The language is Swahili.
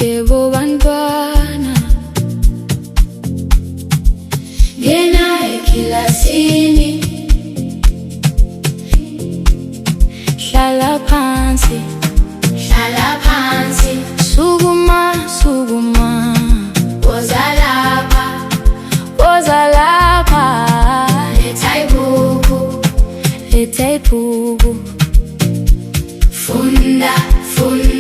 Yebo bantwana, ngena ekilasini, hlala phansi, hlala phansi, sukuma, sukuma, woza lapha, woza lapha, letha ibhuku, letha ibhuku, funda, funda.